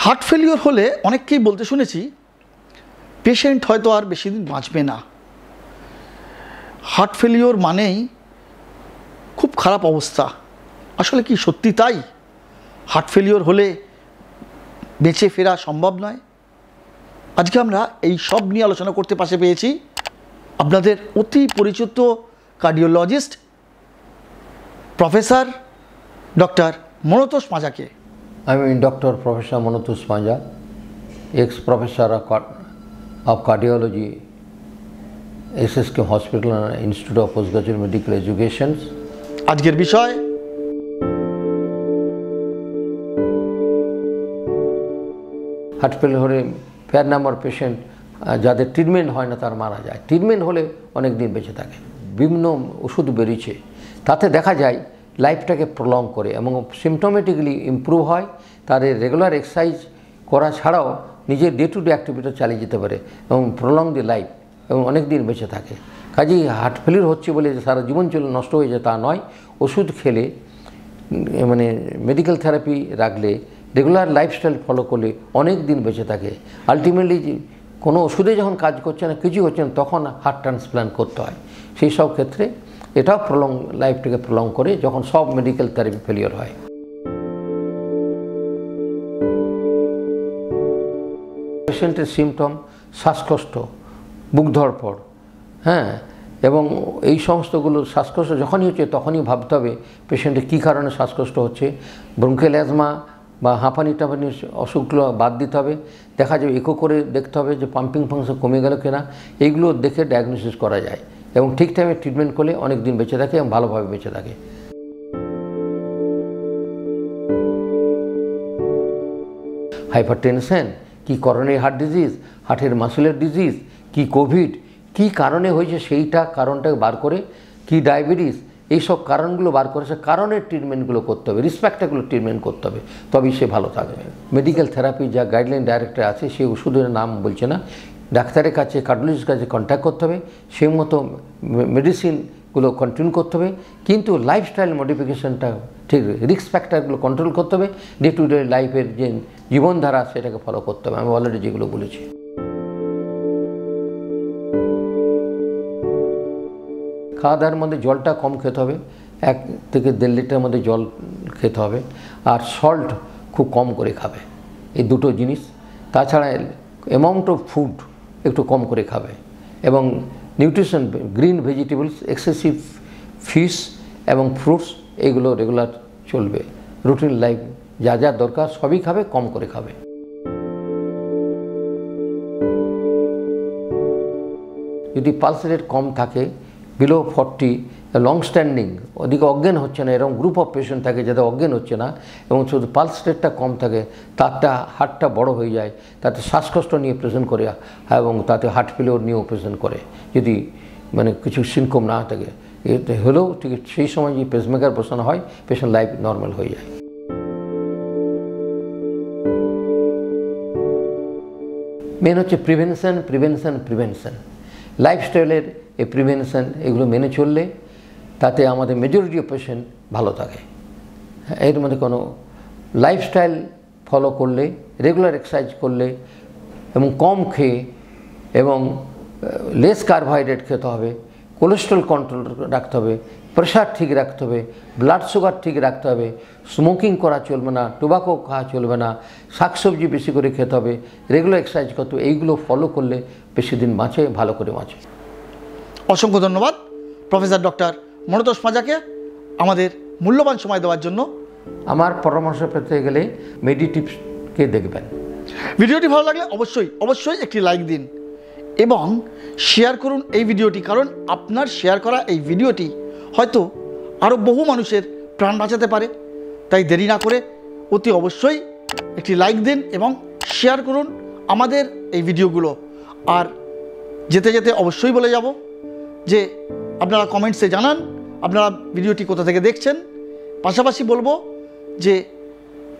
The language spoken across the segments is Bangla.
হার্ট ফেলিওর হলে অনেককেই বলতে শুনেছি পেশেন্ট হয়তো আর বেশি দিন বাঁচবে না। হার্ট ফেলিওর মানেই খুব খারাপ অবস্থা। আসলে কি সত্যি তাই? হার্ট ফেলিওর হলে বেঁচে ফেরা সম্ভব নয়? আজকে আমরা এই সব নিয়ে আলোচনা করতে পাশে পেয়েছি আপনাদের অতি পরিচিত কার্ডিওলজিস্ট প্রফেসর ডক্টর মনতোষ পাঁজাকে। আমি doctor professor Manatosh Panja, x professor of cardiology, SSK Hospital and Institute of Postgraduate Medical Education. আজকের বিষয় হার্ট ফেলিওরে ফেয়ার নাম্বার পেশেন্ট যাদের ট্রিটমেন্ট হয় না তার মারা যায়। ট্রিটমেন্ট হলে অনেক দিন বেঁচে থাকে। বিভিন্ন ওষুধ বেরিয়েছে, তাতে দেখা যায় লাইফটাকে প্রলং করে এবং সিমটোমেটিক্যালি ইমপ্রুভ হয়। তাদের রেগুলার এক্সারসাইজ করা ছাড়াও নিজের ডে টু ডে অ্যাক্টিভিটি চালিয়ে যেতে পারে এবং প্রলং দি লাইফ এবং অনেক দিন বেঁচে থাকে। কাজেই হার্ট ফেলিওর হচ্ছে বলে যে সারা জীবন চলে নষ্ট হয়ে যায় তা নয়। ওষুধ খেলে মানে মেডিকেল থেরাপি রাখলে রেগুলার লাইফস্টাইল ফলো করলে অনেক দিন বেঁচে থাকে। আলটিমেটলি কোনো ওষুধে যখন কাজ করছে না, কিছু হচ্ছে না, তখন হার্ট ট্রান্সপ্লান্ট করতে হয়। সেই সব ক্ষেত্রে এটাও প্রলং লাইফটাকে প্রলং করে যখন সব মেডিকেল থেরাপি ফেলিওর হয়। পেশেন্টের সিমটম শ্বাসকষ্ট, বুক ধড়ফড়, এবং এই সমস্তগুলো শ্বাসকষ্ট যখনই হচ্ছে তখনই ভাবতে হবে পেশেন্টের কী কারণে শ্বাসকষ্ট হচ্ছে। ব্রঙ্কিয়াল অ্যাজমা বা হাঁপানি টাপানি অসুখগুলো বাদ দিতে হবে। দেখা যাবে ইকো করে দেখতে হবে যে পাম্পিং ফাংশন কমে গেল কিনা। এইগুলো দেখে ডায়াগনোসিস করা যায় এবং ঠিক টাইমে ট্রিটমেন্ট করলে অনেক দিন বেঁচে থাকে এবং ভালোভাবে বেঁচে থাকে। হাইপারটেনশন কি, করোনারি হার্ট ডিজিজ, হার্টের মাসেলের ডিজিজ কি, কোভিড কি কারণে হয়েছে সেইটা কারণটাকে বার করে, কি ডায়াবেটিস, এইসব কারণগুলো বার করে সে কারণের ট্রিটমেন্টগুলো করতে হবে, রিস্কফ্যাক্টরগুলো ট্রিটমেন্ট করতে হবে, তবেই সে ভালো থাকবে। মেডিকেল থেরাপি যা গাইডলাইন ডাইরেক্টর আছে সেই ওষুধের নাম বলছে না, ডাক্তারের কাছে কার্ডিওলজিস্টের কাছে কন্ট্যাক্ট করতে হবে, সেই মতো মেডিসিনগুলো কন্টিনিউ করতে হবে। কিন্তু লাইফস্টাইল মডিফিকেশনটা ঠিক, রিস্ক ফ্যাক্টরগুলো কন্ট্রোল করতে হবে। ডে টু ডে লাইফের যে জীবনধারা সেটাকে ফলো করতে হবে। আমি অলরেডি যেগুলো বলেছি। খাওয়া দাওয়ার মধ্যে জলটা কম খেতে হবে, 1 থেকে 1.5 লিটারের মধ্যে জল খেতে হবে, আর সল্ট খুব কম করে খাবে, এই দুটো জিনিস। তাছাড়া অ্যামাউন্ট অফ ফুড একটু কম করে খাবে এবং nutrition, green vegetables, excessive fish এবং ফ্রুটস এইগুলো রেগুলার চলবে। রুটিন লাইফ যা যা দরকার সবই খাবে, কম করে খাবে। যদি পালস রেট কম থাকে, বিলো 40, লং স্ট্যান্ডিং, ওদিকে অজ্ঞান হচ্ছে না, এরকম গ্রুপ অফ পেশেন্ট থাকে যাদের অজ্ঞান হচ্ছে না এবং শুধু পালস রেটটা কম থাকে, তারটা হার্টটা বড় হয়ে যায়, তাতে শ্বাসকষ্ট নিয়ে প্রেজেন্ট করে এবং তাতে হার্ট ফেলিওর নিয়েও প্রেজেন্ট করে। যদি মানে কিছু সিমটম না থাকে, এতে হলেও ঠিক সেই সময় যে পেসমেকার বসানো হয়, পেশেন্ট লাইফ নর্মাল হয়ে যায়। মেন হচ্ছে প্রিভেনশন, প্রিভেনশন, প্রিভেনশন। লাইফস্টাইলের এই প্রিভেনশন এগুলো মেনে চললে তাতে আমাদের মেজরিটি অফ পেশেন্ট ভালো থাকে। এর মধ্যে কোনো লাইফস্টাইল ফলো করলে, রেগুলার এক্সারসাইজ করলে এবং কম খেয়ে এবং লেস কার্বোহাইড্রেট খেতে হবে, কোলেস্ট্রল কন্ট্রোল রাখতে হবে, প্রেশার ঠিক রাখতে হবে, ব্লাড সুগার ঠিক রাখতে হবে, স্মোকিং করা চলবে না, টোবাকো খাওয়া চলবে না, শাকসবজি বেশি করে খেতে হবে, রেগুলার এক্সারসাইজ করতে হবে। এইগুলো ফলো করলে বেশি দিন বাঁচে, ভালো করে বাঁচে। অসংখ্য ধন্যবাদ প্রফেসর ডক্টর মনতোষ পাঁজাকে আমাদের মূল্যবান সময় দেওয়ার জন্য। আমার পরামর্শ পেতে গেলে মেডিটিভসকে দেখবেন। ভিডিওটি ভালো লাগলে অবশ্যই একটি লাইক দিন এবং শেয়ার করুন এই ভিডিওটি, কারণ আপনার শেয়ার করা এই ভিডিওটি হয়তো আরও বহু মানুষের প্রাণ বাঁচাতে পারে। তাই দেরি না করে অতি অবশ্যই একটি লাইক দিন এবং শেয়ার করুন আমাদের এই ভিডিওগুলো। আর যেতে যেতে অবশ্যই বলে যাব যে আপনারা কমেন্টসে জানান আপনারা ভিডিওটি কোথা থেকে দেখছেন। পাশাপাশি বলবো যে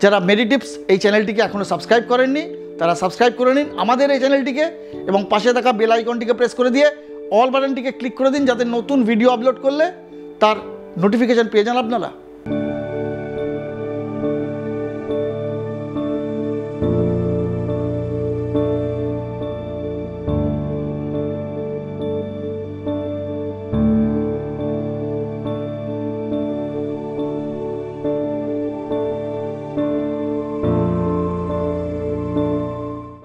যারা মেডিটিপস এই চ্যানেলটিকে এখনও সাবস্ক্রাইব করেননি তারা সাবস্ক্রাইব করে নিন আমাদের এই চ্যানেলটিকে এবং পাশে থাকা বেল আইকনটিকে প্রেস করে দিয়ে অল বাটনটিকে ক্লিক করে দিন, যাতে নতুন ভিডিও আপলোড করলে তার নোটিফিকেশান পেয়ে যান আপনারা।